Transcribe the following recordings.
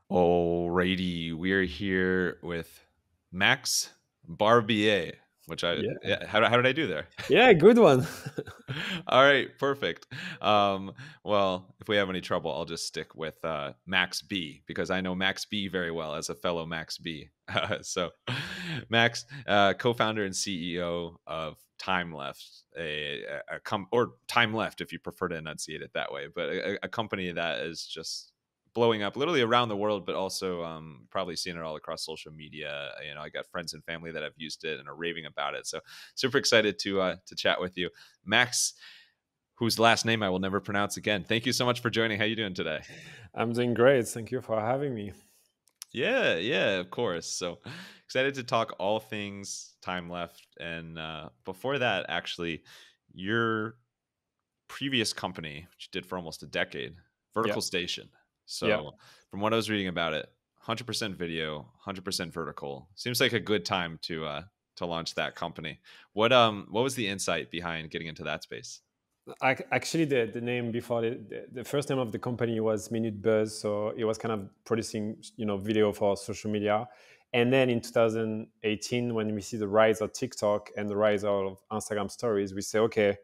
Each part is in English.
Alrighty, we're here with Max Barbier, which Yeah. yeah, how did I do there? Yeah, good one. All right, perfect. Well, if we have any trouble, I'll just stick with Max B because I know Max B very well as a fellow Max B. So, Max, co-founder and CEO of Timeleft, or Timeleft if you prefer to enunciate it that way, but a company that is just blowing up literally around the world, but also probably seeing it all across social media. You know, I got friends and family that have used it and are raving about it. So super excited to chat with you. Max, whose last name I will never pronounce again. Thank you so much for joining. How you doing today? I'm doing great. Thank you for having me. Yeah, yeah, of course. So excited to talk all things time left. And before that, actually, your previous company, which you did for almost a decade, Yeah. Vertical Station. Yeah. So from what I was reading about it, 100% video, 100% vertical. Seems like a good time to launch that company. What was the insight behind getting into that space? Actually, the name before the first name of the company was Minute Buzz. So it was kind of producing, video for social media. And then in 2018, when we see the rise of TikTok and the rise of Instagram stories, we say, okay,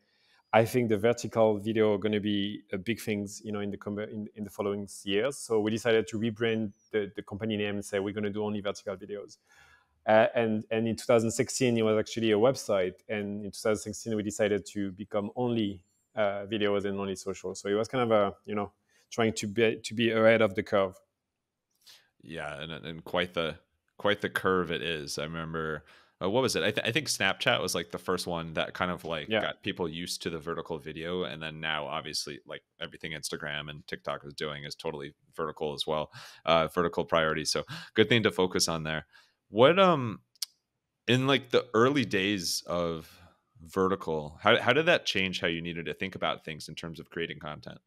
I think the vertical video are going to be a big things, in the following years. So we decided to rebrand the company name and say we're going to do only vertical videos. And in 2016, it was actually a website, and in 2016, we decided to become only videos and only social. So it was kind of a trying to be ahead of the curve. Yeah, and quite the curve it is. I remember what was it? I think Snapchat was like the first one that kind of like Yeah. got people used to the vertical video, and then now obviously like everything Instagram and TikTok is doing is totally vertical as well, vertical priority. So good thing to focus on there. What in like the early days of vertical, how did that change how you needed to think about things in terms of creating content?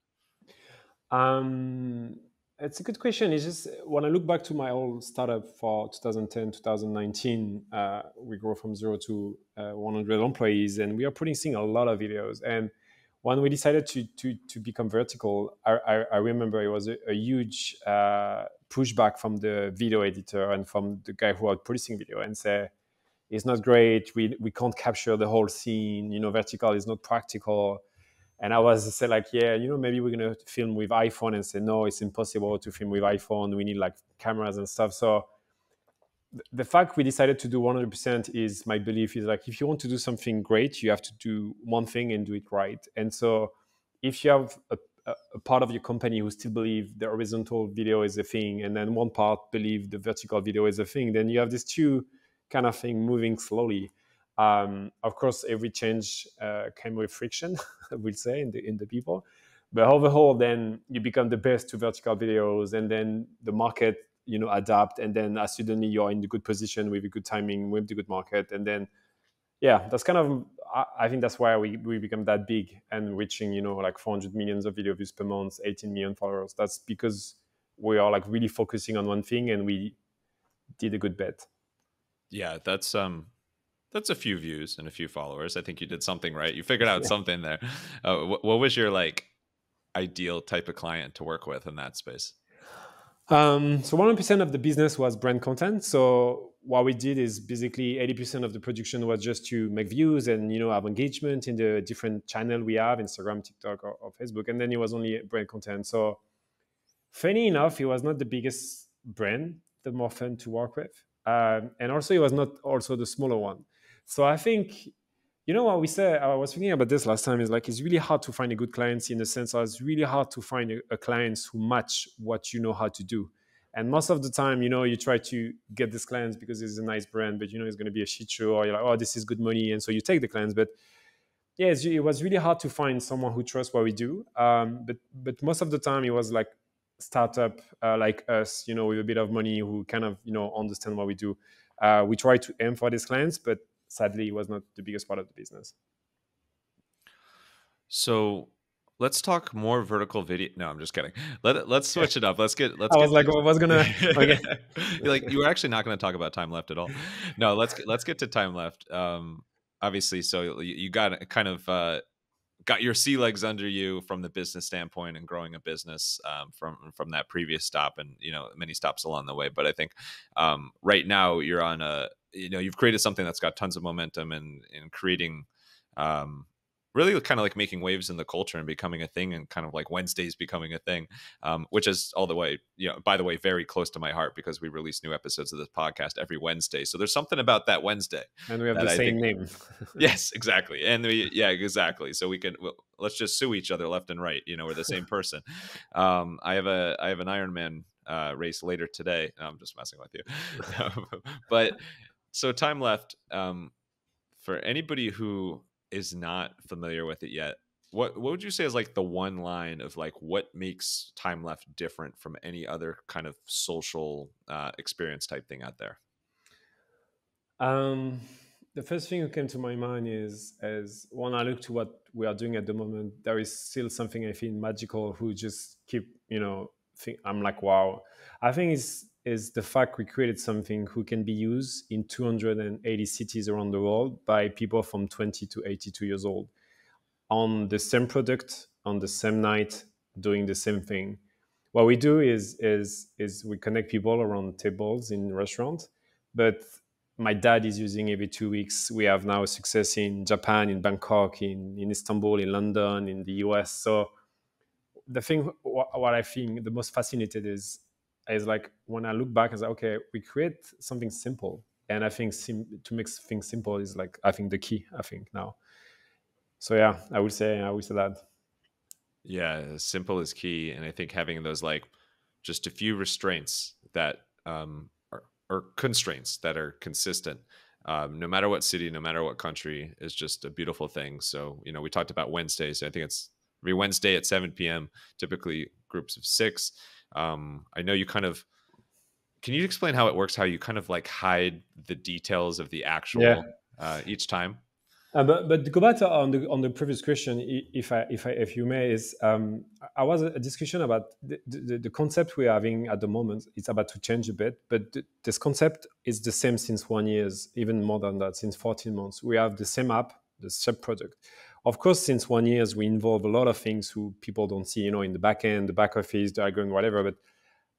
Um, it's a good question. It's just when I look back to my old startup for 2010, 2019, we grew from zero to 100 employees, and we are producing a lot of videos. And when we decided to become vertical, I remember it was a huge pushback from the video editor and from the guy who was producing video and say, it's not great. We can't capture the whole scene. Vertical is not practical. And I was say like, yeah, maybe we're gonna film with iPhone, and say no, it's impossible to film with iPhone. We need like cameras and stuff. So the fact we decided to do 100% is my belief is like if you want to do something great, you have to do one thing and do it right. And so if you have a part of your company who still believe the horizontal video is a thing, and then one part believe the vertical video is a thing, then you have these two kind of thing moving slowly. Of course, every change came with friction, I will say, in the people. But overall, then you become the best to vertical videos, and then the market, adapt, and then suddenly you're in the good position with a good timing, with the good market, and then yeah, that's kind of I think that's why we become that big and reaching like 400 millions of video views per month, 18 million followers. That's because we are like really focusing on one thing, and we did a good bet. Yeah, that's a few views and a few followers. I think you did something right. You figured out something there. What was your like ideal type of client to work with in that space? So 100% of the business was brand content. So what we did is basically 80% of the production was just to make views and have engagement in the different channel we have, Instagram, TikTok, or Facebook, and then it was only brand content. So funny enough, it was not the biggest brand, the more fun to work with, and also it was not also the smaller one. So I think what we said. I was thinking about this last time. Is like it's really hard to find a good clients in the sense that it's really hard to find a clients who match what you know how to do. And most of the time, you try to get these clients because it's a nice brand, but it's going to be a shit show, or you're like, oh, this is good money, and so you take the clients. But yeah, it was really hard to find someone who trusts what we do. But most of the time, it was like startup like us, with a bit of money who kind of understand what we do. We try to aim for these clients, but sadly, it was not the biggest part of the business. So let's talk more vertical video. No, I'm just kidding. Let's switch it up. Let's I was get like, I was gonna okay. You're like you were actually not going to talk about time left at all. No, let's get to time left. Obviously, so you got kind of got your sea legs under you from the business standpoint and growing a business from that previous stop, and many stops along the way. But I think right now you're on you've created something that's got tons of momentum and in creating really kind of like making waves in the culture and becoming a thing, and kind of like Wednesdays becoming a thing, which is all the way, by the way, very close to my heart, because we release new episodes of this podcast every Wednesday. So there's something about that Wednesday And we have that the I same think. name. Yes, exactly. And yeah, exactly. So let's just sue each other left and right. We're the same person. I have an Ironman race later today. No, I'm just messing with you. But so Time Left, for anybody who is not familiar with it yet, what would you say is like the one line of like what makes Time Left different from any other kind of social experience type thing out there? Um, the first thing that came to my mind is, as when I look to what we are doing at the moment, there is still something I feel magical. Who just keep, think, I'm like, wow. I think is the fact we created something who can be used in 280 cities around the world by people from 20 to 82 years old on the same product on the same night, doing the same thing. What we do is we connect people around tables in restaurants, but my dad is using every 2 weeks. We have now success in Japan, in Bangkok, in Istanbul, in London, in the US. So the thing, what I think the most fascinated is like when I look back, I say, okay, we create something simple, and I think to make things simple is like, I think the key. I think now. So yeah, I would say that. Yeah, simple is key, and I think having those like just a few restraints that or constraints that are consistent, no matter what city, no matter what country, is just a beautiful thing. So we talked about Wednesdays. I think it's every Wednesday at 7 p.m. Typically groups of six. I know you kind of. Can you explain how it works? How you kind of like hide the details of the Yeah. actual each time? But to go back to on the previous question, if you may, is I was a discussion about the concept we're having at the moment. It's about to change a bit, but this concept is the same since 1 year, even more than that, since 14 months. We have the same app, the same product. Of course, since 1 year, we involve a lot of things who people don't see, in the back end, the back office, the algorithm, whatever. But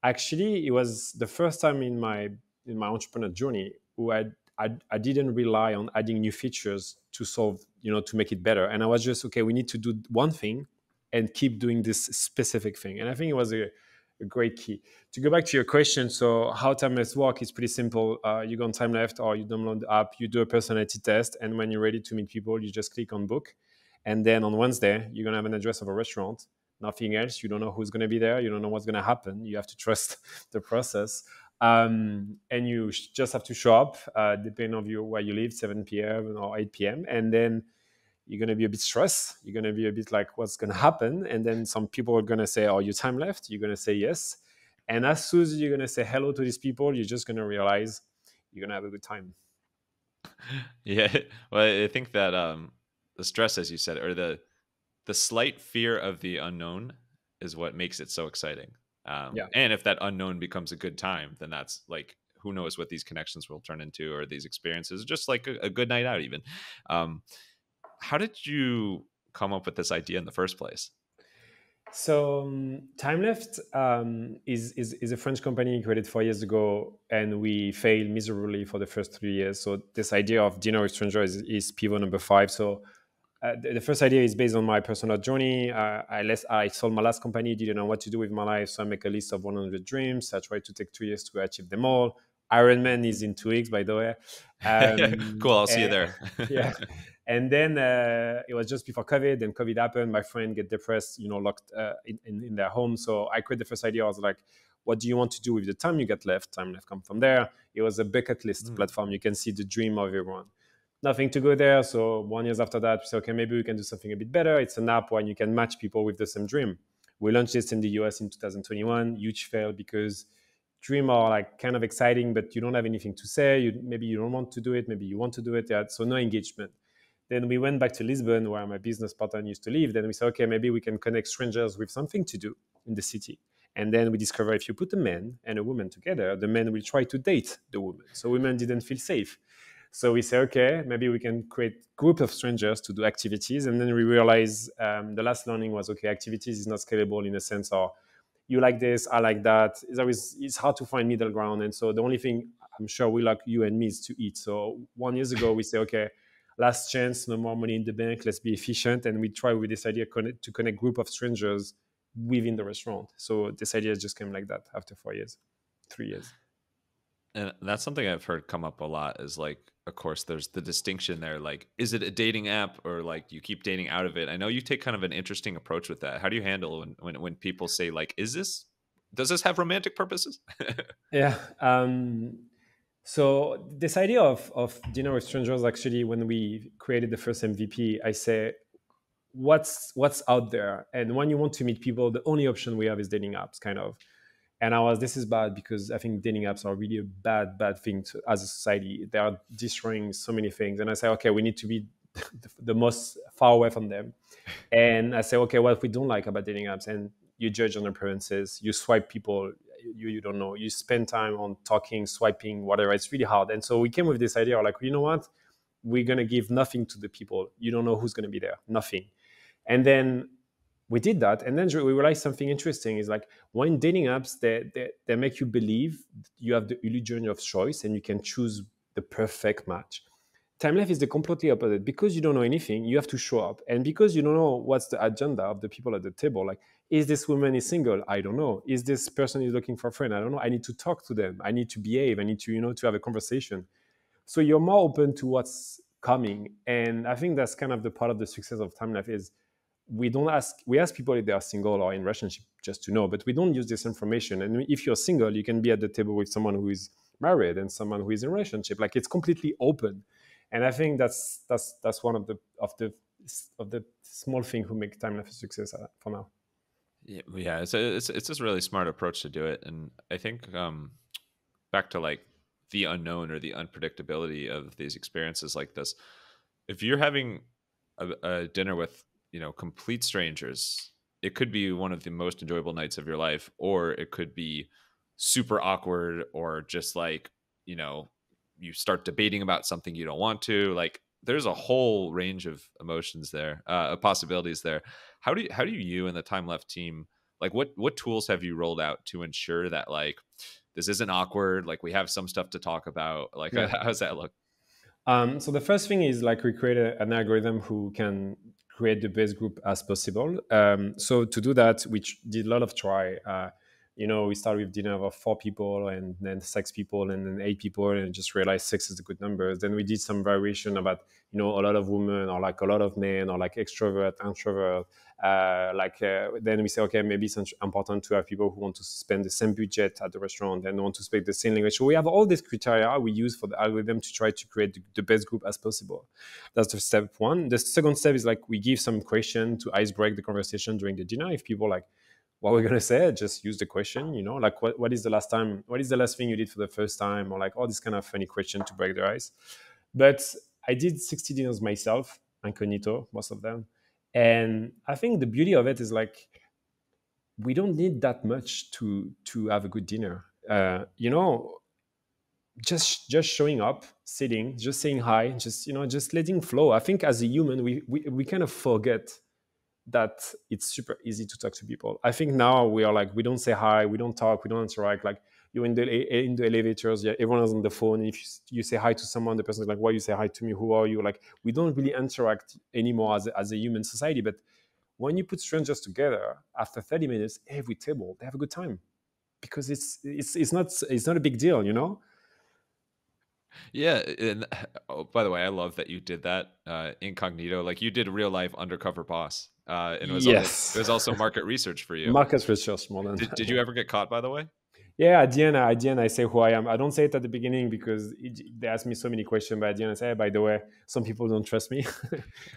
actually, it was the first time in my entrepreneur journey who I didn't rely on adding new features to solve, to make it better. And I was just, okay, we need to do one thing and keep doing this specific thing. And I think it was a great key. To go back to your question, so how Timeleft work is pretty simple. You go on Timeleft or you download the app, you do a personality test, and when you're ready to meet people, you just click on book. And then on Wednesday, you're going to have an address of a restaurant, nothing else. You don't know who's going to be there. You don't know what's going to happen. You have to trust the process. And you just have to show up, depending on where you live, 7 p.m. or 8 p.m. And then you're going to be a bit stressed. You're going to be a bit like, what's going to happen? And then some people are going to say, oh, you time left? You're going to say yes. And as soon as you're going to say hello to these people, you're just going to realize you're going to have a good time. Yeah. Well, I think that the stress, as you said, or the slight fear of the unknown is what makes it so exciting. Yeah. And if that unknown becomes a good time, then that's like, who knows what these connections will turn into, or these experiences, just like a good night out even. How did you come up with this idea in the first place? So Timeleft is a French company created 4 years ago, and we failed miserably for the first 3 years. So this idea of dinner with strangers is pivot number 5. So the first idea is based on my personal journey. I sold my last company, didn't know what to do with my life, so I make a list of 100 dreams. I try to take 2 years to achieve them all. Ironman is in 2 weeks, by the way. Cool, I'll see you And, there. yeah. And then it was just before COVID. Then COVID happened. My friend get depressed, locked in their home. So I created the first idea. I was like, what do you want to do with the time you get left? Time left come from there. It was a bucket list platform. You can see the dream of everyone. Nothing to go there. So 1 year after that, we said, okay, maybe we can do something a bit better. It's an app where you can match people with the same dream. We launched this in the US in 2021. Huge fail because dream are like kind of exciting, but you don't have anything to say. Maybe you don't want to do it. Maybe you want to do it. Yeah, so no engagement. Then we went back to Lisbon, where my business partner used to live. Then we said, okay, maybe we can connect strangers with something to do in the city. And then we discovered if you put a man and a woman together, the man will try to date the woman. So women didn't feel safe. So we say, okay, maybe we can create group of strangers to do activities. And then we realize the last learning was, okay, activities is not scalable in a sense of you like this, I like that. It's hard to find middle ground. And so the only thing I'm sure we like you and me is to eat. So 1 year ago, we say, okay, last chance, no more money in the bank, let's be efficient. And we try with this idea to connect group of strangers within the restaurant. So this idea just came like that after 4 years, 3 years. And that's something I've heard come up a lot is like, of course, there's the distinction there. Like, is it a dating app or like you keep dating out of it? I know you take kind of an interesting approach with that. How do you handle when people say like, does this have romantic purposes? Yeah. So this idea of dinner with strangers, actually, when we created the first MVP, I say, what's out there? And when you want to meet people, the only option we have is dating apps, kind of. And this is bad because I think dating apps are really a bad thing as a society. They are destroying so many things. And I say, okay, we need to be the most far away from them. And I say, okay, what we don't like about dating apps, and you judge on appearances, you swipe people you don't know, you spend time on talking, swiping, whatever. It's really hard. And so we came with this idea, like, you know what? We're gonna give nothing to the people. You don't know who's gonna be there, nothing. And then we did that, and then we realized something interesting is like when dating apps they make you believe you have the illusion of choice and you can choose the perfect match. Timeleft is the completely opposite. Because you don't know anything, you have to show up. And because you don't know what's the agenda of the people at the table, like, is this woman is single? I don't know. Is this person is looking for a friend? I don't know. I need to talk to them. I need to behave. I need to, to have a conversation. So you're more open to what's coming. And I think that's kind of the part of the success of Timeleft is we ask people if they are single or in relationship just to know, but we don't use this information. And if you're single, you can be at the table with someone who is married and someone who is in a relationship. Like, it's completely open. And I think that's one of the small thing who make Timeleft a success for now. Yeah, it's just a really smart approach to do it, and I think back to like the unknown or the unpredictability of these experiences like this. If you're having a dinner with complete strangers, it could be one of the most enjoyable nights of your life, or it could be super awkward, or just like you start debating about something you don't want to. Like, there's a whole range of emotions there, of possibilities there. How do you and the Timeleft team, like, what tools have you rolled out to ensure that like this isn't awkward, like we have some stuff to talk about, like Yeah. how does that look? So the first thing is, like, we create an algorithm who can create the best group as possible. So to do that, we did a lot of try. We started with dinner of 4 people, and then 6 people, and then 8 people, and just realized 6 is a good number. Then we did some variation about a lot of women, or like a lot of men, or like extrovert, introvert. Then we say, okay, maybe it's important to have people who want to spend the same budget at the restaurant and want to speak the same language. So we have all these criteria we use for the algorithm to try to create the best group as possible. That's the step one. The second step is, like, we give some question to ice break the conversation during the dinner. If people like what we're gonna say, just use the question. Like, what is the last thing you did for the first time, or like all this kind of funny question to break the ice. But I did 60 dinners myself, incognito, most of them. And I think the beauty of it is, like, we don't need that much to have a good dinner. Just showing up, sitting, just saying hi, just letting flow. I think as a human, we kind of forget that it's super easy to talk to people. I think now we are like, we don't say hi, we don't talk, we don't interact. Like, you're in the elevators, yeah, everyone is on the phone. If you say hi to someone, the person's like, why you say hi to me? Who are you? Like, we don't really interact anymore as a human society. But when you put strangers together, after 30 minutes, every table, they have a good time, because it's not a big deal. Yeah, and oh, by the way, I love that you did that incognito. Like, you did a real life undercover boss, and it Yes. was also market research for you. Market research more than Did that. you ever get caught, by the way? Yeah, at the end, I say who I am. I don't say it at the beginning because they ask me so many questions. But at the end, I say, hey, by the way, some people don't trust me,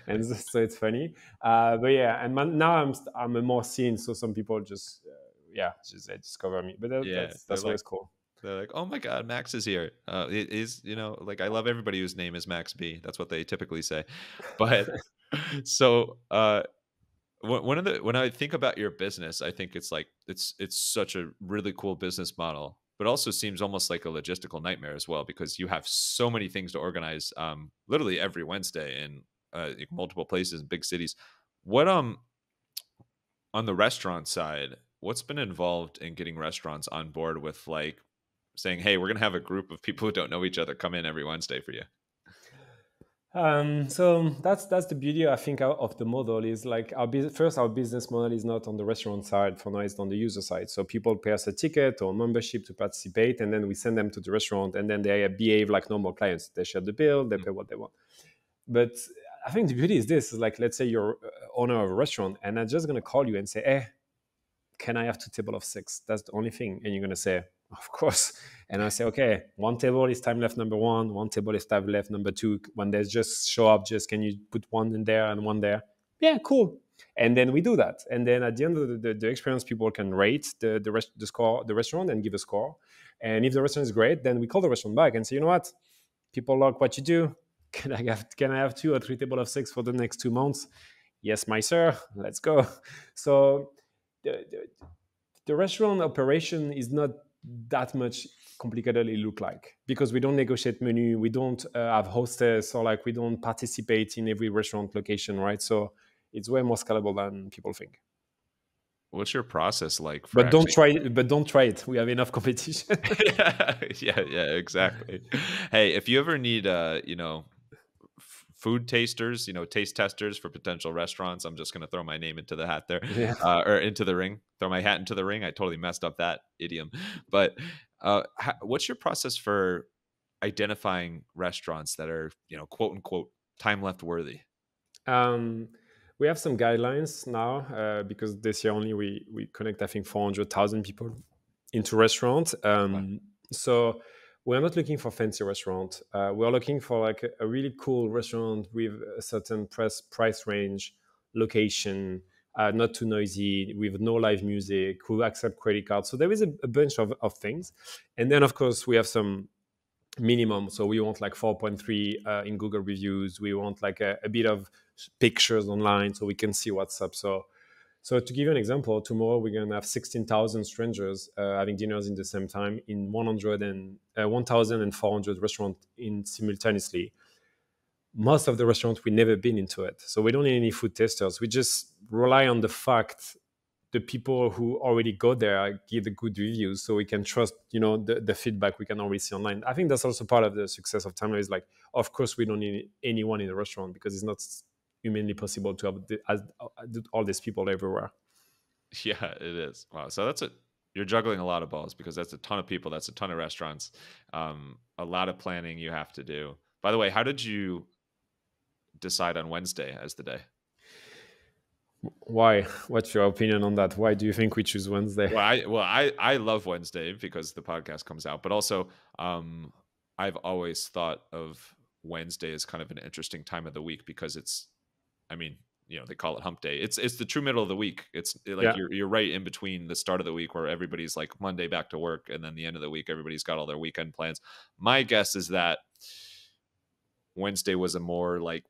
and so it's funny. But yeah, and now I'm a more seen, so some people just they discover me. But Yeah, that's always cool. they're like, oh my god, Max is here. It is, like, I love everybody whose name is Max B. That's what they typically say. But so one of the when I think about your business, I think it's like it's such a really cool business model. but also seems almost like a logistical nightmare as well because you have so many things to organize, literally every Wednesday in multiple places in big cities. What on the restaurant side, what's been involved in getting restaurants on board with like saying, "Hey, we're gonna have a group of people who don't know each other come in every Wednesday for you"? So that's the beauty, I think, of the model is like first our business model is not on the restaurant side. For now, it's on the user side. So people pay us a ticket or membership to participate, and then we send them to the restaurant, and then they behave like normal clients. They share the bill, they Mm. pay what they want. But I think the beauty is this: is like, let's say you're owner of a restaurant, and I'm just gonna call you and say, "Hey, can I have two table of six?" That's the only thing. And you're going to say, of course. And I say, okay, one table is time left number one table is time left number two. When there's just show up, just can you put one in there and one there? Yeah, cool. And then we do that. And then at the end of the experience, people can rate the restaurant and give a score. And if the restaurant is great, then we call the restaurant back and say, you know what? People like what you do. Can I have two or three table of six for the next 2 months? Yes, my sir. Let's go. So the restaurant operation is not that much complicated it look like because we don't negotiate menu, we don't have hostess, or like we don't participate in every restaurant location, right? So it's way more scalable than people think. What's your process like for But don't actually? try it. But don't try it. We have enough competition. Yeah, yeah, exactly. Hey, if you ever need, food tasters, taste testers for potential restaurants, I'm just going to throw my name into the hat there, Yeah. or into the ring. Throw my hat into the ring. I totally messed up that idiom, but what's your process for identifying restaurants that are, quote unquote, time left worthy? Um, we have some guidelines now because this year only we connect I think 400,000 people into restaurants. Wow. So we're not looking for fancy restaurant. We're looking for like a really cool restaurant with a certain price range, location, not too noisy, with no live music, who accept credit cards. So there is a bunch of things, and then of course we have some minimum. So we want like 4.3 in Google reviews. We want like a bit of pictures online so we can see what's up. So to give you an example, tomorrow we're going to have 16,000 strangers having dinners in the same time in 1,400 restaurants in simultaneously. Most of the restaurants, we've never been into it. So we don't need any food testers. We just rely on the fact the people who already go there give the good reviews so we can trust the feedback we can already see online. I think that's also part of the success of Timeleft is like, of course we don't need anyone in the restaurant because it's not humanly possible to have all these people everywhere. Yeah, it is. Wow. So you're juggling a lot of balls because that's a ton of people. That's a ton of restaurants. A lot of planning you have to do. By the way, how did you decide on Wednesday as the day? Why? What's your opinion on that? Why do you think we choose Wednesday? I love Wednesday because the podcast comes out, but also I've always thought of Wednesday as kind of an interesting time of the week because I mean, they call it hump day. It's the true middle of the week. It's like Yeah. you're right in between the start of the week where everybody's like Monday back to work, and then the end of the week everybody's got all their weekend plans. My guess is that Wednesday was a more like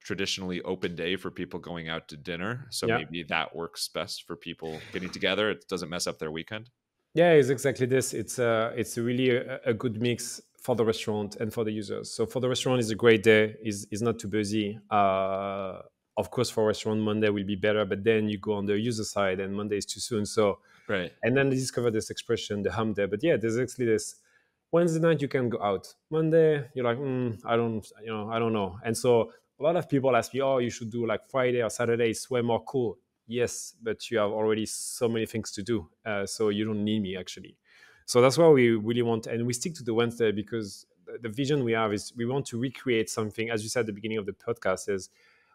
traditionally open day for people going out to dinner. So Yeah. maybe that works best for people getting together. It doesn't mess up their weekend. Yeah, it's exactly this. It's really a good mix for the restaurant and for the users. So for the restaurant, it's a great day. Is not too busy. Of course, for restaurant, Monday will be better, but then you go on the user side, and Monday is too soon. So, Right. and then they discover this expression, the hump day. But yeah, there's actually this. Wednesday night you can go out. Monday you're like, I don't know. And so a lot of people ask me, oh, you should do like Friday or Saturday. It's way more cool. Yes, but you have already so many things to do, so you don't need me actually. So that's why we really want, and we stick to the Wednesday because the vision we have is we want to recreate something, as you said at the beginning of the podcast, is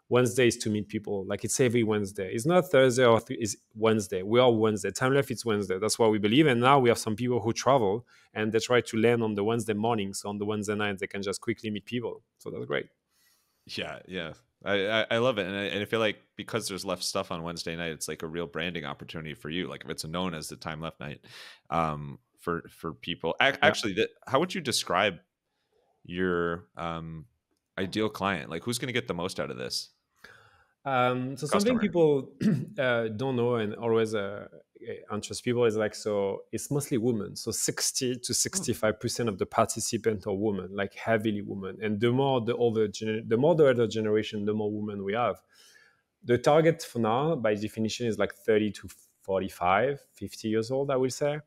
Wednesday is to meet people. Like it's every Wednesday. It's not Thursday or it's Wednesday. We are Wednesday. Time left, it's Wednesday. That's what we believe. And now we have some people who travel and they try to land on the Wednesday morning. So on the Wednesday night, they can just quickly meet people. So that's great. Yeah, yeah. I love it, and I feel like because there's left stuff on Wednesday night, it's like a real branding opportunity for you. Like if it's known as the time left night, for people. Yeah. Actually, how would you describe your ideal client? Like who's going to get the most out of this So something customer? people don't know and always interest people is like, so it's mostly women. So 60 to Hmm. 65% of the participants are women, like heavily women. And the more the older generation, the more women we have. The target for now, by definition, is like 30 to 45, 50 years old, I will say.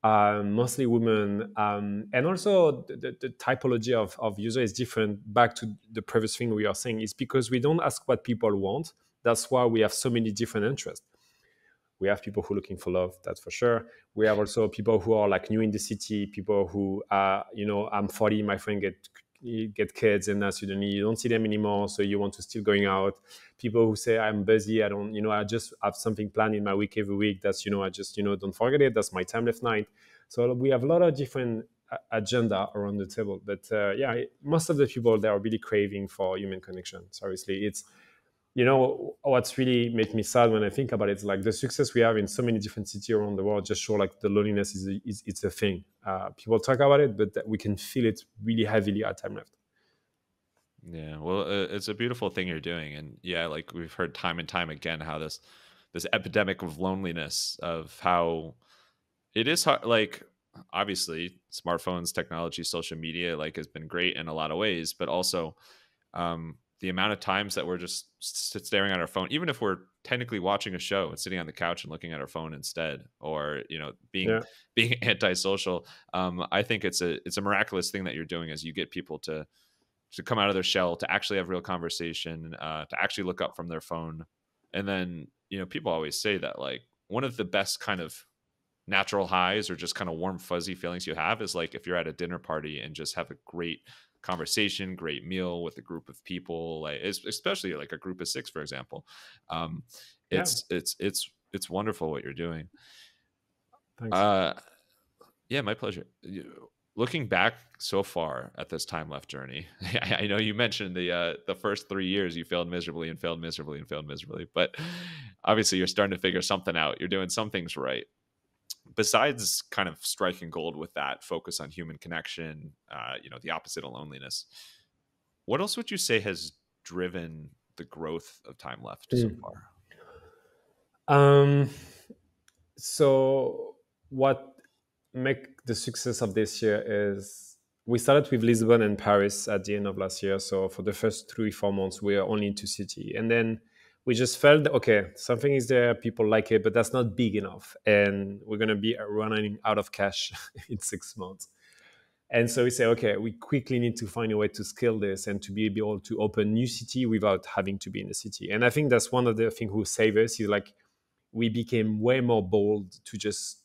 Mostly women. And also the typology of user is different. Back to the previous thing we are saying, is because we don't ask what people want. That's why we have so many different interests. We have people who are looking for love, that's for sure. We have also people who are like new in the city, people who are, I'm 40, my friend get kids, and now suddenly you don't see them anymore, so you want to still going out. People who say, I'm busy, I don't, I just have something planned in my week every week. That's, I just, don't forget it. That's my time left night. So we have a lot of different agenda around the table. But yeah, most of the people, they are really craving for human connection. Seriously, it's, what's really make me sad when I think about it is like the success we have in so many different cities around the world just show like the loneliness is it's a thing. People talk about it, but that we can feel it really heavily at time left. Yeah, well, it's a beautiful thing you're doing, and yeah, like we've heard time and time again how this epidemic of loneliness, of how it is hard. Like, obviously, smartphones, technology, social media, like, has been great in a lot of ways, but also the amount of times that we're just staring at our phone, even if we're technically watching a show and sitting on the couch and looking at our phone instead, or being Yeah, being antisocial. I think it's a miraculous thing that you're doing, as you get people to come out of their shell, to actually have real conversation, to actually look up from their phone. And then, people always say that, like, one of the best kind of natural highs, or just kind of warm, fuzzy feelings you have, is like if you're at a dinner party and just have a great conversation, great meal with a group of people, like especially like a group of six, for example. Um, yeah. it's wonderful what you're doing. Thanks. Uh, Yeah, my pleasure. Looking back so far at this time left journey, I know you mentioned the first 3 years you failed miserably and failed miserably and failed miserably, but obviously you're starting to figure something out. You're doing some things right. Besides kind of striking gold with that focus on human connection, the opposite of loneliness. What else would you say has driven the growth of time left so Mm. far? Um, so what make the success of this year is we started with Lisbon and Paris at the end of last year. So for the first 3 4 months, we are only in two cities, and then we just felt okay, something is there, people like it, but that's not big enough, and we're gonna be running out of cash in 6 months. And so we say, okay, we quickly need to find a way to scale this and to be able to open new city without having to be in the city. And I think that's one of the things who save us is like we became way more bold to just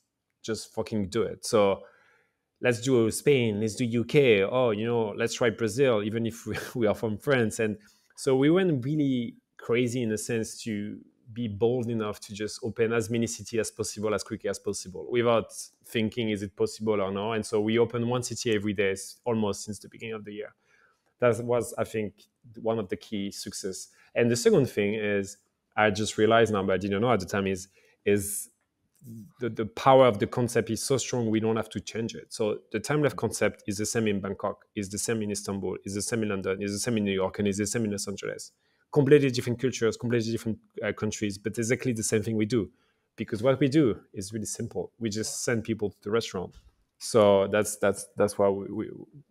fucking do it. So let's do Spain, let's do UK. Oh, let's try Brazil, even if we are from France. And so we went really crazy in a sense to be bold enough to just open as many cities as possible, as quickly as possible, without thinking, is it possible or no? And so we open one city every day, almost since the beginning of the year. That was, I think, one of the key success. And the second thing is, I just realized now, but I didn't know at the time, is the power of the concept is so strong we don't have to change it. So the time left concept is the same in Bangkok, is the same in Istanbul, is the same in London, is the same in New York, and is the same in Los Angeles. Completely different cultures, completely different countries, but exactly the same thing we do. Because what we do is really simple. We just send people to the restaurant. So that's why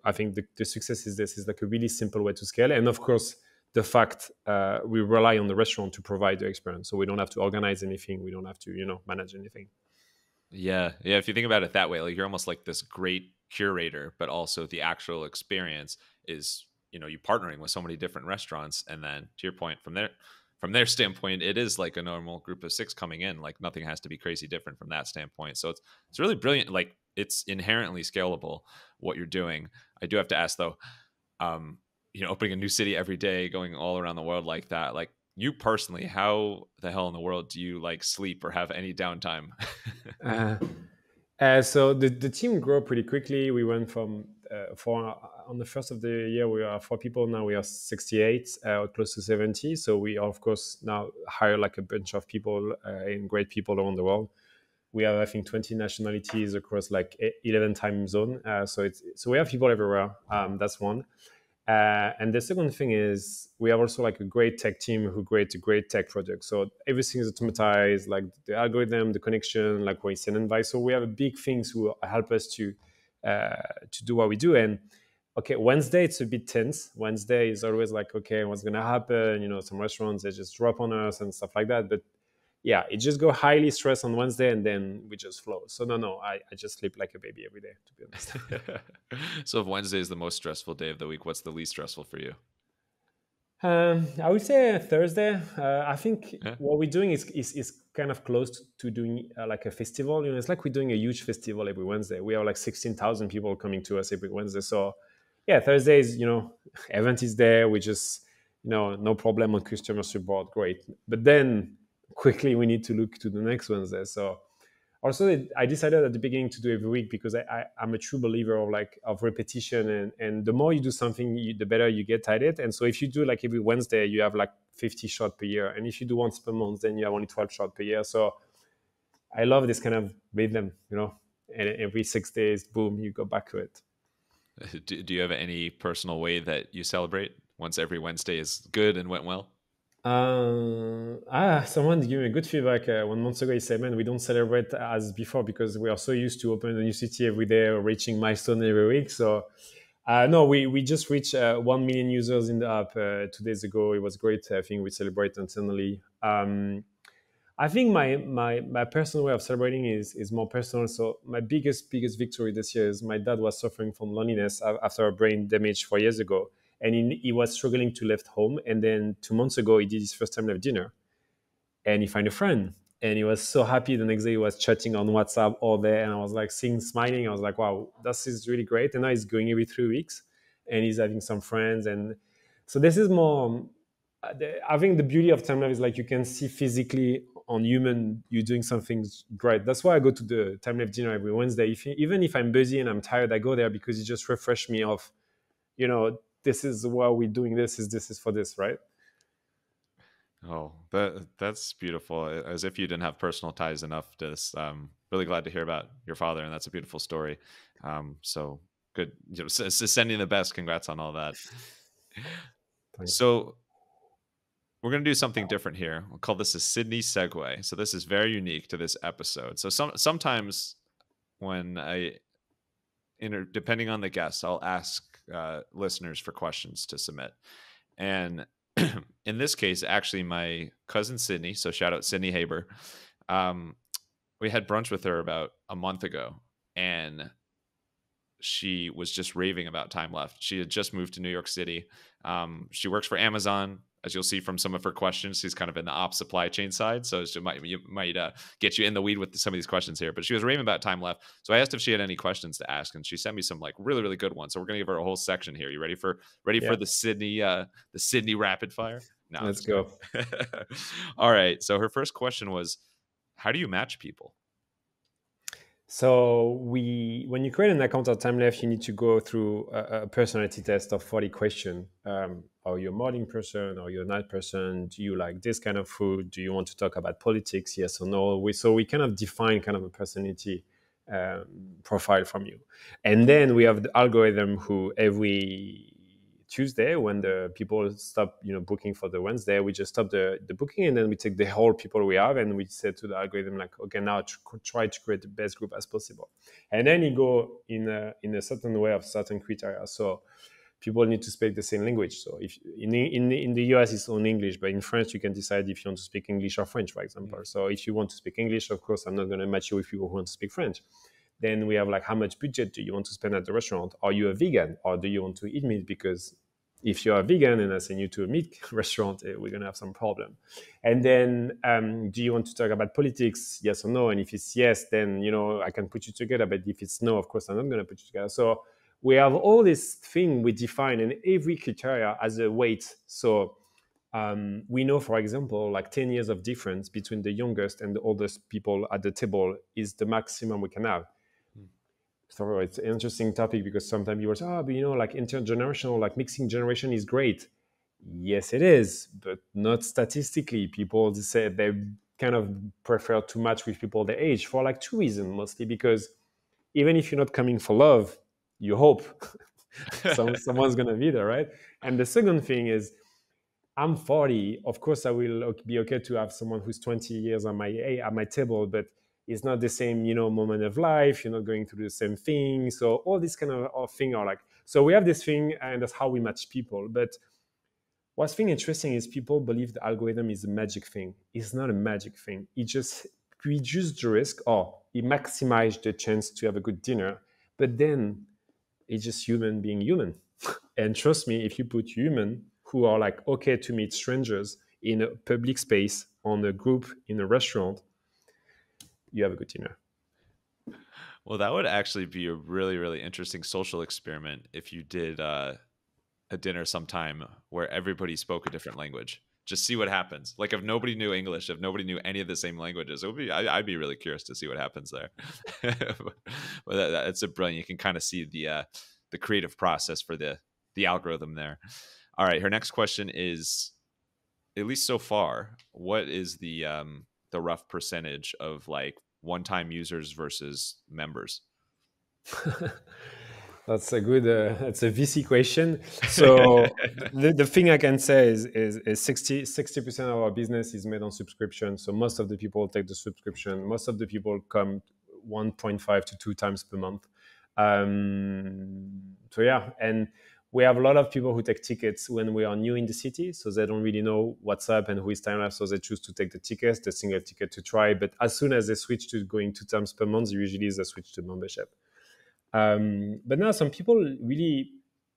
I think the success is this, is like a really simple way to scale. And of course, the fact we rely on the restaurant to provide the experience, so we don't have to organize anything, we don't have to manage anything. Yeah, yeah. If you think about it that way, like, you're almost like this great curator, but also the actual experience is, you partnering with so many different restaurants, and then to your point, from their standpoint, it is like a normal group of six coming in. Like, nothing has to be crazy different from that standpoint. So it's really brilliant. Like, it's inherently scalable what you're doing. I do have to ask though, um, opening a new city every day, going all around the world like that, like, you personally, how the hell in the world do you like sleep or have any downtime? uh, so the team grew pretty quickly. We went from four on the first of the year we are 4 people. Now we are 68, close to 70. So we of course now hire like a bunch of people and great people around the world. We have, I think, 20 nationalities across like 11 time zone. So we have people everywhere. That's one. And the second thing is we have also like a great tech team who create a great tech project. So everything is automatized, like the algorithm, the connection, like we send invite. So we have a big things who help us to do what we do. And okay, Wednesday it's a bit tense. Wednesday is always like, okay, what's gonna happen? You know, some restaurants they just drop on us and stuff like that. But yeah, it just go highly stressed on Wednesday and then we just flow. So no, I just sleep like a baby every day, to be honest. So if Wednesday is the most stressful day of the week, what's the least stressful for you? I would say Thursday. I think Yeah. what we're doing is kind of close to doing like a festival. You know, it's like we're doing a huge festival every Wednesday. We have like 16,000 people coming to us every Wednesday. So yeah, Thursday is, you know, event is there. We just, you know, no problem on customer support. Great. But then quickly we need to look to the next Wednesday. So also I decided at the beginning to do every week because I'm a true believer of like of repetition, and the more you do something the better you get at it. And so if you do like every Wednesday you have like 50 shots per year, and if you do once per month then you have only 12 shots per year. So I love this kind of rhythm, you know, and every 6 days boom you go back to it. Do you have any personal way that you celebrate once every Wednesday is good and went well? Someone gave me a good feedback 1 month ago. He said, "Man, we don't celebrate as before because we are so used to open a new city every day or reaching milestone every week." So, no, we just reached 1 million users in the app 2 days ago. It was great. I think we celebrate internally. I think my personal way of celebrating is more personal. So my biggest victory this year is my dad was suffering from loneliness after a brain damage 4 years ago, and he was struggling to left home. And then 2 months ago, he did his first time left dinner, and he found a friend, and he was so happy. The next day, he was chatting on WhatsApp all day, and I was like seeing smiling. I was like, wow, this is really great. And now he's going every 3 weeks, and he's having some friends, and so this is more. I think the beauty of time life is like you can see physically on human you doing something great. That's why I go to the time life dinner every Wednesday. Even if I'm busy and I'm tired, I go there because it just refresh me of, you know, this is why we're doing this is for this, right? Oh, that's beautiful. As if you didn't have personal ties enough to this. Really glad to hear about your father, and that's a beautiful story. So good. You know, sending the best. Congrats on all that. Thanks. So we're going to do something different here. We'll call this a Sydney segue. So this is very unique to this episode. So sometimes when depending on the guest, I'll ask listeners for questions to submit. And in this case, actually, my cousin Sydney, so shout out Sydney Haber, um, we had brunch with her about a month ago, and she was just raving about Time Left. She had just moved to New York City. She works for Amazon. As you'll see from some of her questions, she's kind of in the ops supply chain side. So she might get you in the weed with some of these questions here. But she was raving about Time Left. So I asked if she had any questions to ask, and she sent me some like really, really good ones. So we're gonna give her a whole section here. You ready Yeah, for the Sydney rapid fire? No, I'm let's just go. kidding. All right. So her first question was, how do you match people? So when you create an account at Timeleft, you need to go through a personality test of 40 questions. Are you a morning person? Are you a night person? Do you like this kind of food? Do you want to talk about politics? Yes or no? So we kind of define kind of a personality profile from you. And then we have the algorithm who every Tuesday, when the people stop, you know, booking for the Wednesday, we just stop the booking, and then we take the whole people we have, and we say to the algorithm like, okay, now try to create the best group as possible, and then you go in a certain way of certain criteria. So people need to speak the same language. So if in the US it's on English, but in France you can decide if you want to speak English or French, for example. Mm. So if you want to speak English, of course, I'm not going to match you with people who want to speak French. Then we have like, how much budget do you want to spend at the restaurant? Are you a vegan, or do you want to eat meat? Because if you're a vegan and I send you to a meat restaurant, we're going to have some problem. And then, do you want to talk about politics? Yes or no? And if it's yes, then, you know, I can put you together. But if it's no, of course, I'm not going to put you together. So we have all this thing we define, and every criteria has a weight. So we know, for example, like 10 years of difference between the youngest and the oldest people at the table is the maximum we can have. So it's an interesting topic because sometimes people say, oh, but you know, like intergenerational, like mixing generation is great. Yes, it is, but not statistically. People say they kind of prefer to match with people their age for like two reasons, mostly because even if you're not coming for love, you hope. Someone's gonna be there, right? And the second thing is, I'm 40. Of course, I will be okay to have someone who's 20 years on my table, but it's not the same, moment of life. You're not going through the same thing. So all these kind of thing are like. So we have this thing, and that's how we match people. But what's thing interesting is people believe the algorithm is a magic thing. It's not a magic thing. It just reduces the risk, or it maximizes the chance to have a good dinner. But then it's just human being human. And trust me, if you put human who are like okay to meet strangers in a public space, on a group, in a restaurant, you have a good dinner. Well, that would actually be a really, really interesting social experiment if you did a dinner sometime where everybody spoke a different language. Just see what happens. Like if nobody knew English, if nobody knew any of the same languages, it would be. I'd be really curious to see what happens there. But that's a brilliant. You can kind of see the creative process for the algorithm there. All right, her next question is, at least so far, what is the rough percentage of like one-time users versus members? That's a good. That's a VC question. So the thing I can say is 60% of our business is made on subscription. So most of the people take the subscription. Most of the people come 1.5 to 2 times per month. So yeah, and we have a lot of people who take tickets when we are new in the city, so they don't really know what's up and who is Timeleft, so they choose to take the tickets, the single ticket to try. But as soon as they switch to going 2 times per month, usually they switch to membership. But now some people really,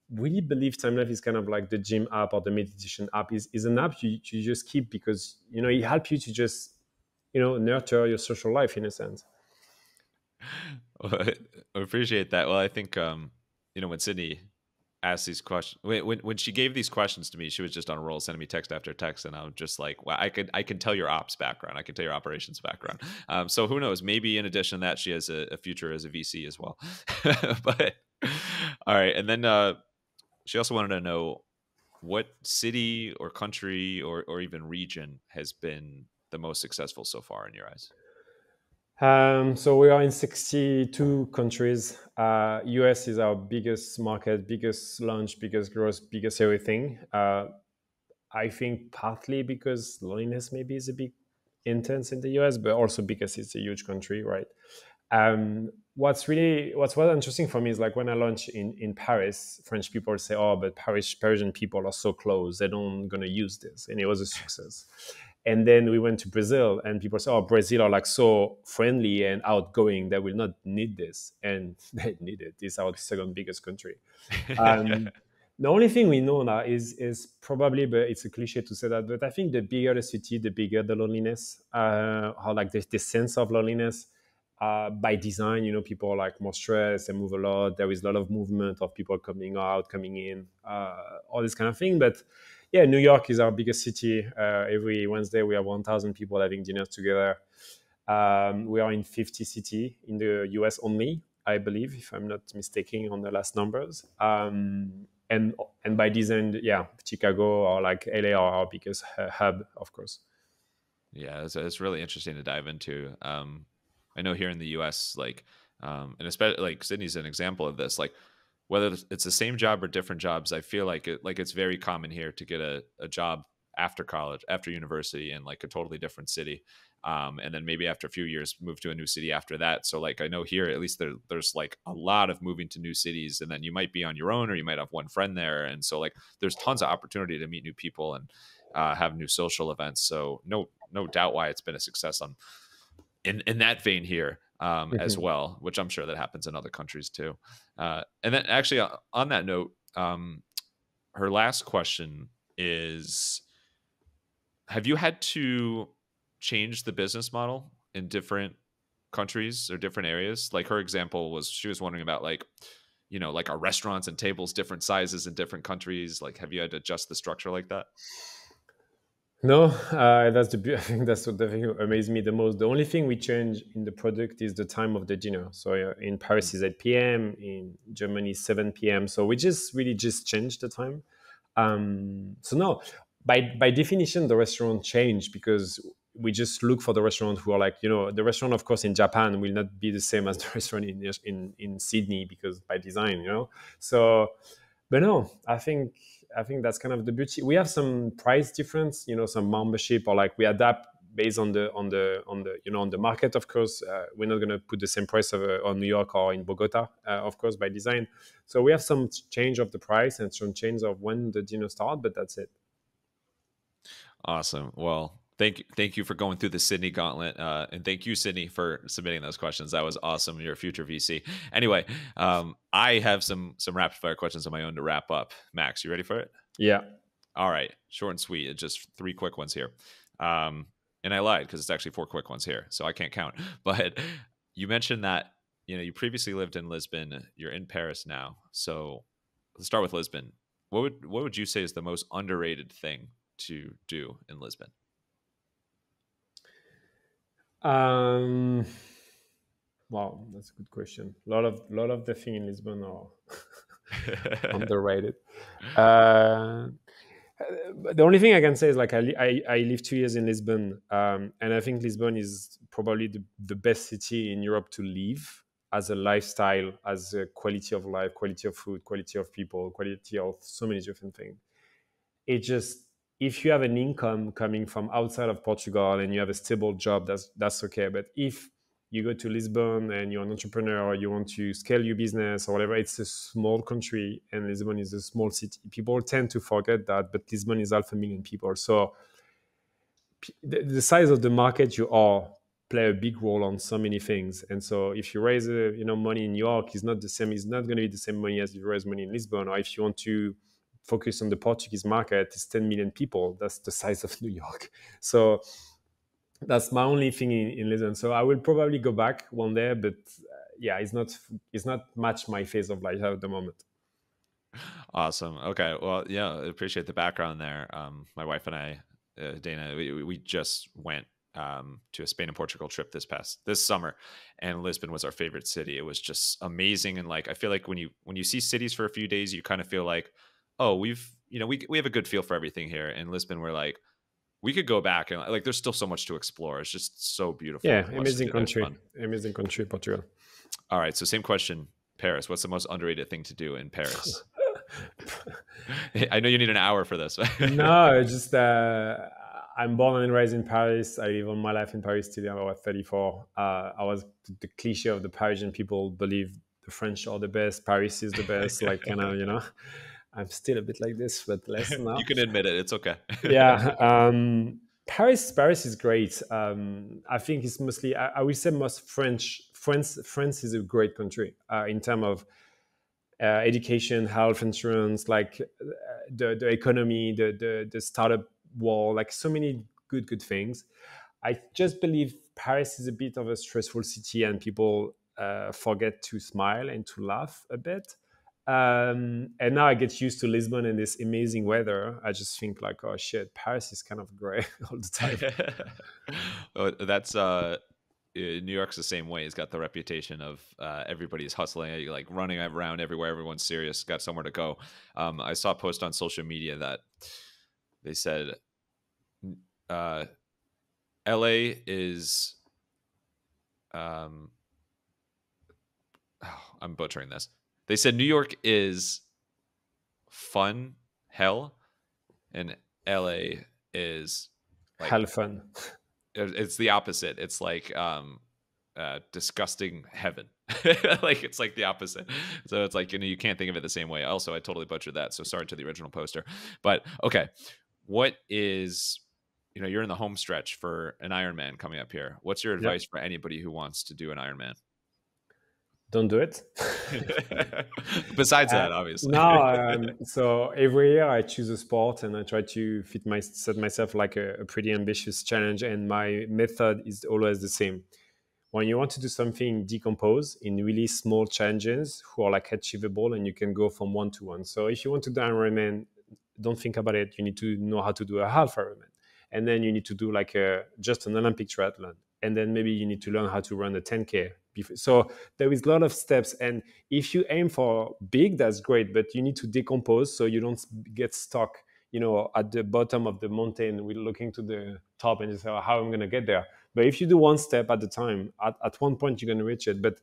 really believe Timeleft is kind of like the gym app or the meditation app. Is an app you just keep because it helps you to just nurture your social life in a sense. Well, I appreciate that. Well, I think when Sydney asked these questions, when she gave these questions to me, she was just on a roll, sending me text after text, and I'm just like, well, I can tell your ops background, I can tell your operations background. So who knows? Maybe in addition to that, she has a future as a VC as well. But all right, and then she also wanted to know what city or country or even region has been the most successful so far in your eyes. So we are in 62 countries. US is our biggest market, biggest launch, biggest growth, biggest everything. I think partly because loneliness maybe is a bit intense in the US, but also because it's a huge country, right? What's interesting for me is like when I launch in Paris, French people say, "Oh, but Parisian people are so close; they don't gonna use this," and it was a success. And then we went to Brazil, and people say, "Oh, Brazil are like so friendly and outgoing; they will not need this," and they need it. It's our second biggest country. Um, the only thing we know now is probably, but it's a cliche to say that, but I think the bigger the city, the bigger the loneliness, how like the sense of loneliness. By design, people are like more stressed, they move a lot. There is a lot of movement of people coming out, coming in, all this kind of thing. But yeah, New York is our biggest city. Every Wednesday, we have 1,000 people having dinners together. We are in 50 cities in the US only, I believe, if I'm not mistaken on the last numbers. And by design, yeah, Chicago or like LA are our biggest hub, of course. Yeah, it's really interesting to dive into. I know here in the U.S., like, and especially like Sydney's an example of this. Like, whether it's the same job or different jobs, I feel like it's very common here to get a job after college, after university, in like a totally different city, and then maybe after a few years move to a new city after that. So like I know here at least there's like a lot of moving to new cities, and then you might be on your own or you might have one friend there, and so like there's tons of opportunity to meet new people and have new social events. So no doubt why it's been a success on in that vein here as well, which I'm sure that happens in other countries too. And then actually on that note, her last question is, have you had to change the business model in different countries or different areas? Like her example was, she was wondering about like, like are restaurants and tables different sizes in different countries? Like, have you had to adjust the structure like that? No, I think that's what the thing amazed me the most. The only thing we change in the product is the time of the dinner. So in Paris is 8 p.m., in Germany 7 p.m. So we just really just changed the time. So no, by definition, the restaurant changed because we just look for the restaurant who are like, the restaurant, of course, in Japan will not be the same as the restaurant in Sydney, because by design. So, but no, I think that's kind of the beauty. We have some price difference, some membership, or like we adapt based on the market. Of course, we're not going to put the same price on New York or in Bogota, of course, by design. So we have some change of the price and some change of when the dinner start, but that's it. Awesome. Well, thank you for going through the Sydney gauntlet, and thank you, Sydney, for submitting those questions. That was awesome. You're a future VC. Anyway, I have some rapid fire questions of my own to wrap up. Max, you ready for it? Yeah. All right, short and sweet. It's just three quick ones here. And I lied because it's actually four quick ones here, so I can't count. But you mentioned that you previously lived in Lisbon. You're in Paris now. So let's start with Lisbon. What would you say is the most underrated thing to do in Lisbon? Um, wow, that's a good question. A lot of the thing in Lisbon are underrated. Uh, the only thing I can say is like I lived 2 years in Lisbon, and I think Lisbon is probably the best city in Europe to live as a lifestyle, as a quality of life, quality of food, quality of people, quality of so many different things. It just, if you have an income coming from outside of Portugal and you have a stable job, that's okay. But if you go to Lisbon and you're an entrepreneur or you want to scale your business or whatever, it's a small country and Lisbon is a small city. People tend to forget that, but Lisbon is 500,000 people. So the size of the market you are play a big role on so many things. And so if you raise money in New York, is not the same. It's not going to be the same money as if you raise money in Lisbon. Or if you want to focus on the Portuguese market, it's 10 million people. That's the size of New York. So that's my only thing in Lisbon. So I will probably go back one day, but yeah, it's not much my phase of life at the moment. Awesome. Okay. Well, yeah, I appreciate the background there. My wife and I, Dana, we just went to a Spain and Portugal trip this summer, and Lisbon was our favorite city. It was just amazing, and like I feel like when you see cities for a few days, you kind of feel like, oh, we have a good feel for everything here. In Lisbon, we're like, we could go back and like there's still so much to explore. It's just so beautiful. Yeah, And much to amazing do there. It's country. fun. Amazing country, Portugal. All right. So same question. Paris. What's the most underrated thing to do in Paris? I know you need an hour for this. No, it's just I'm born and raised in Paris. I live all my life in Paris till I was 34. I was the cliche of the Parisian people believe the French are the best. Paris is the best. Like I'm still a bit like this, but less now. You can admit it. It's okay. Yeah. Paris is great. I think it's mostly, I will say most France is a great country in terms of education, health insurance, like the economy, the startup world, like so many good things. I just believe Paris is a bit of a stressful city, and people forget to smile and to laugh a bit. And now I get used to Lisbon and this amazing weather. I just think like, oh shit, Paris is kind of gray all the time. Oh, that's New York's the same way. It's got the reputation of everybody's hustling, like running around everywhere. Everyone's serious, got somewhere to go. I saw a post on social media that they said uh, LA is I'm butchering this. They said New York is fun hell, and LA is like Hell fun. it's the opposite. It's like disgusting heaven. Like it's like the opposite. So it's like you can't think of it the same way. Also, I totally butchered that. So sorry to the original poster. But okay, what is you're in the home stretch for an Ironman coming up here. What's your Yeah. advice for anybody who wants to do an Ironman? Don't do it. Besides that, obviously. No, so every year I choose a sport and I try to set myself like a pretty ambitious challenge. And my method is always the same. When you want to do something, decompose in really small challenges who are like achievable, and you can go from one to one. So if you want to do Ironman, don't think about it. You need to know how to do a half Ironman, and then you need to do like just an Olympic triathlon, and then maybe you need to learn how to run a 10K. So there is a lot of steps, and if you aim for big, that's great, but you need to decompose so you don't get stuck at the bottom of the mountain with looking to the top and you say, oh, how am I going to get there? But if you do one step at a time, at one point you're going to reach it. But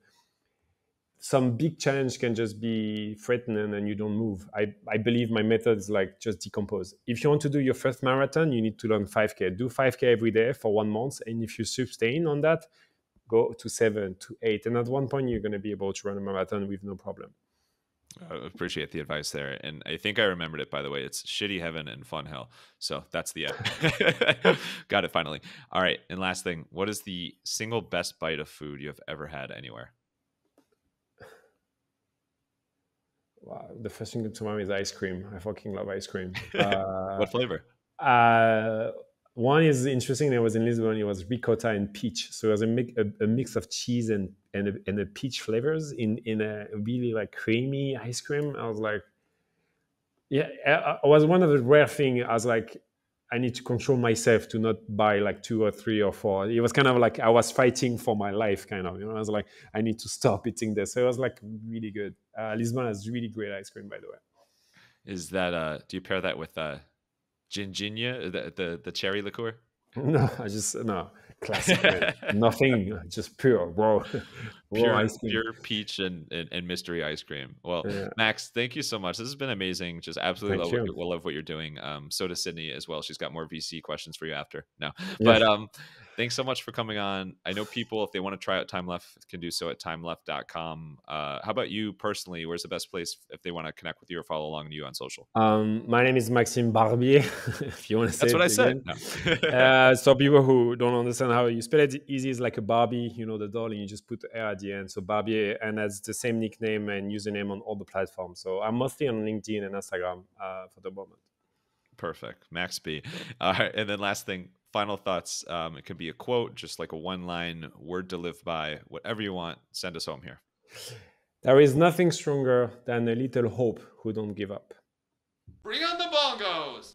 some big challenge can just be threatening and you don't move. I believe my method is like just decompose. If you want to do your first marathon, you need to learn 5K. Do 5K every day for 1 month. And if you sustain on that, go to 7, to 8. And at one point, you're going to be able to run a marathon with no problem. I appreciate the advice there. And I think I remembered it, by the way. It's Shitty Heaven and Fun Hell. So that's the end. Got it finally. All right. And last thing, what is the single best bite of food you have ever had anywhere? Wow, the first thing to mind is ice cream. I fucking love ice cream. What flavor? One is interesting. I was in Lisbon. It was ricotta and peach. So it was a mix of cheese and a peach flavors in a really like creamy ice cream. I was like, yeah, it was one of the rare things. I was like, I need to control myself to not buy like 2 or 3 or 4. It was kind of like I was fighting for my life, kind of. I was like, I need to stop eating this. So it was like really good. Lisbon has really great ice cream, by the way. Is that do you pair that with ginginia, the cherry liqueur? No, no classic, man. Nothing, just pure raw ice cream. Pure peach and mystery ice cream. Well, Yeah. Max, thank you so much. This has been amazing. Just absolutely Thank love what you're doing. So does Sydney as well. She's got more VC questions for you after. No, Yeah. but thanks so much for coming on. I know people, if they want to try out Timeleft, can do so at timeleft.com. How about you personally? Where's the best place if they want to connect with you or follow along you on social? My name is Maxime Barbier. If you want to say That's what I again. said. No. So people who don't understand how you spell it, easy is like a Barbie, the doll, and you just put the R at the end. So Barbier, and that's the same nickname and username on all the platforms. So I'm mostly on LinkedIn and Instagram for the moment. Perfect. Max B. All right. And then last thing, final thoughts. It could be a quote, just like a one-line word to live by, whatever you want. Send us home here. There is nothing stronger than a little hope who don't give up. Bring on the bongos.